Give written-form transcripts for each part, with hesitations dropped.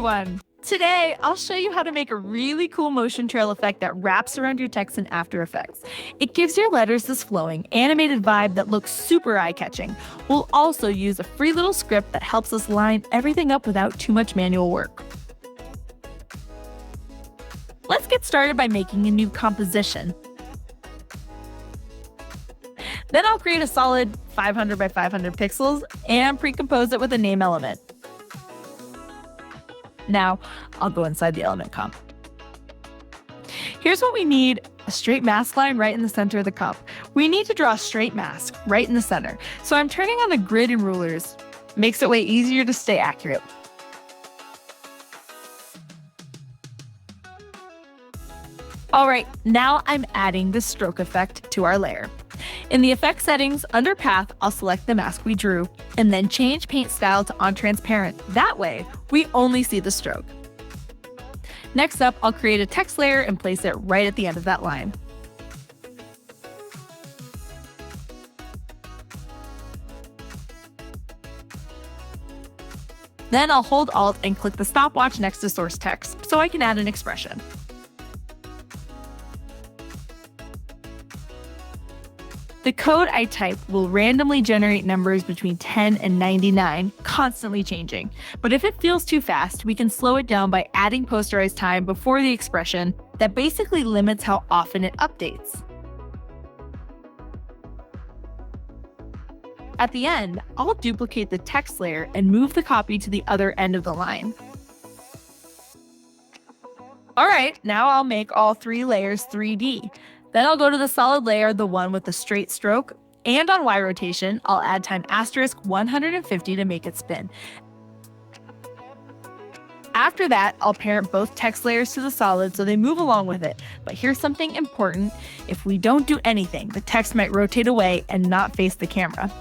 everyone! Today, I'll show you how to make a really cool motion trail effect that wraps around your text in After Effects. It gives your letters this flowing, animated vibe that looks super eye-catching. We'll also use a free little script that helps us line everything up without too much manual work. Let's get started by making a new composition. Then I'll create a solid 500 by 500 pixels and pre-compose it with a name element. Now, I'll go inside the element comp. Here's what we need: a straight mask line right in the center of the cup. We need to draw a straight mask right in the center. So I'm turning on the grid and rulers. Makes it way easier to stay accurate. All right, now I'm adding the stroke effect to our layer. In the effect settings, under Path, I'll select the mask we drew, and then change paint style to on transparent. That way, we only see the stroke. Next up, I'll create a text layer and place it right at the end of that line. Then I'll hold Alt and click the stopwatch next to source text, so I can add an expression. The code I type will randomly generate numbers between 10 and 99, constantly changing. But if it feels too fast, we can slow it down by adding posterized time before the expression that basically limits how often it updates. At the end, I'll duplicate the text layer and move the copy to the other end of the line. All right, now I'll make all three layers 3D. Then I'll go to the solid layer, the one with the straight stroke, and on Y rotation, I'll add time * 150 to make it spin. After that, I'll parent both text layers to the solid so they move along with it. But here's something important: if we don't do anything, the text might rotate away and not face the camera.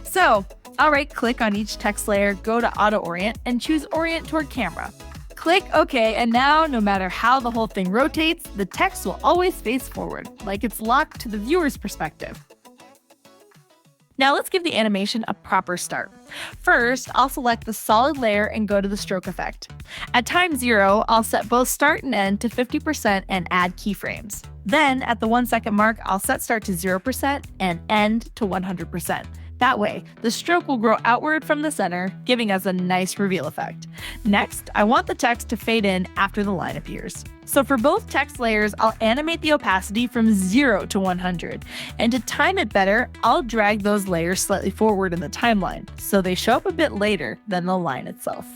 So I'll right-click on each text layer, go to Auto Orient, and choose Orient toward Camera. Click OK, and now, no matter how the whole thing rotates, the text will always face forward, like it's locked to the viewer's perspective. Now let's give the animation a proper start. First, I'll select the solid layer and go to the stroke effect. At time 0, I'll set both start and end to 50% and add keyframes. Then, at the 1 second mark, I'll set start to 0% and end to 100%. That way, the stroke will grow outward from the center, giving us a nice reveal effect. Next, I want the text to fade in after the line appears. So for both text layers, I'll animate the opacity from 0 to 100. And to time it better, I'll drag those layers slightly forward in the timeline, so they show up a bit later than the line itself.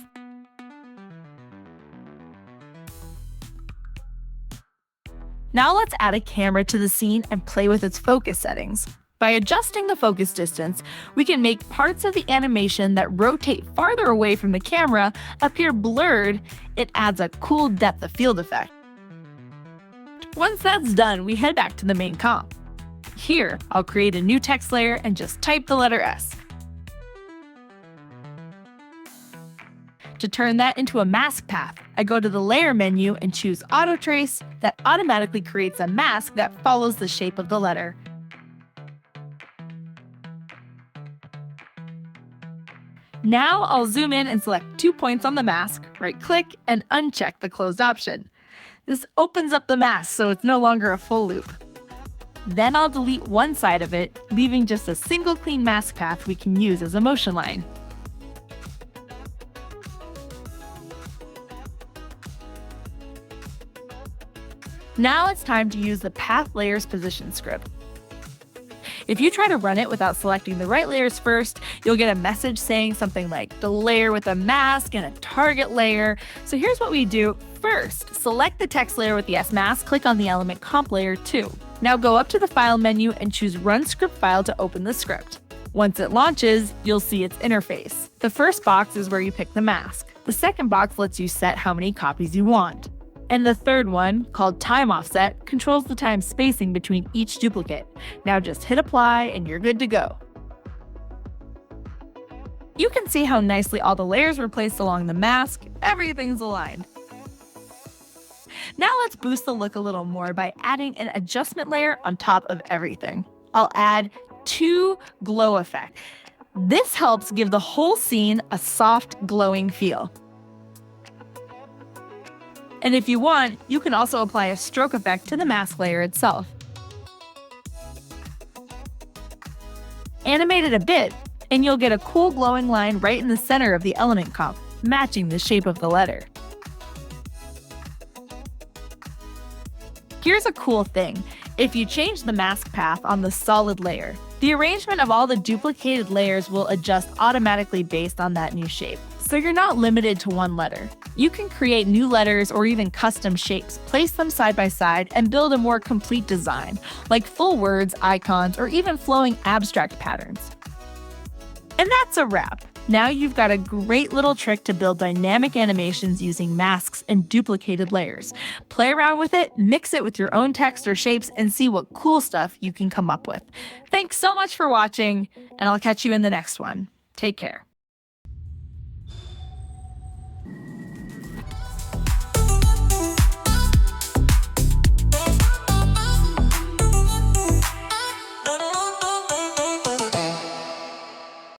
Now let's add a camera to the scene and play with its focus settings. By adjusting the focus distance, we can make parts of the animation that rotate farther away from the camera appear blurred. It adds a cool depth of field effect. Once that's done, we head back to the main comp. Here, I'll create a new text layer and just type the letter S. To turn that into a mask path, I go to the Layer menu and choose Auto Trace. That automatically creates a mask that follows the shape of the letter. Now I'll zoom in and select 2 points on the mask, right-click, and uncheck the closed option. This opens up the mask so it's no longer a full loop. Then I'll delete one side of it, leaving just a single clean mask path we can use as a motion line. Now it's time to use the Path Layers Position script. If you try to run it without selecting the right layers first, you'll get a message saying something like the layer with a mask and a target layer. So here's what we do. First, select the text layer with the S mask, click on the element comp layer 2. Now go up to the File menu and choose Run Script File to open the script. Once it launches, you'll see its interface. The first box is where you pick the mask. The second box lets you set how many copies you want. And the third one, called Time Offset, controls the time spacing between each duplicate. Now just hit apply and you're good to go. You can see how nicely all the layers were placed along the mask. Everything's aligned. Now let's boost the look a little more by adding an adjustment layer on top of everything. I'll add 2 glow effect. This helps give the whole scene a soft, glowing feel. And if you want, you can also apply a stroke effect to the mask layer itself. Animate it a bit, and you'll get a cool glowing line right in the center of the element comp, matching the shape of the letter. Here's a cool thing. If you change the mask path on the solid layer, the arrangement of all the duplicated layers will adjust automatically based on that new shape. So you're not limited to one letter. You can create new letters or even custom shapes, place them side by side, and build a more complete design, like full words, icons, or even flowing abstract patterns. And that's a wrap. Now you've got a great little trick to build dynamic animations using masks and duplicated layers. Play around with it, mix it with your own text or shapes, and see what cool stuff you can come up with. Thanks so much for watching, and I'll catch you in the next one. Take care.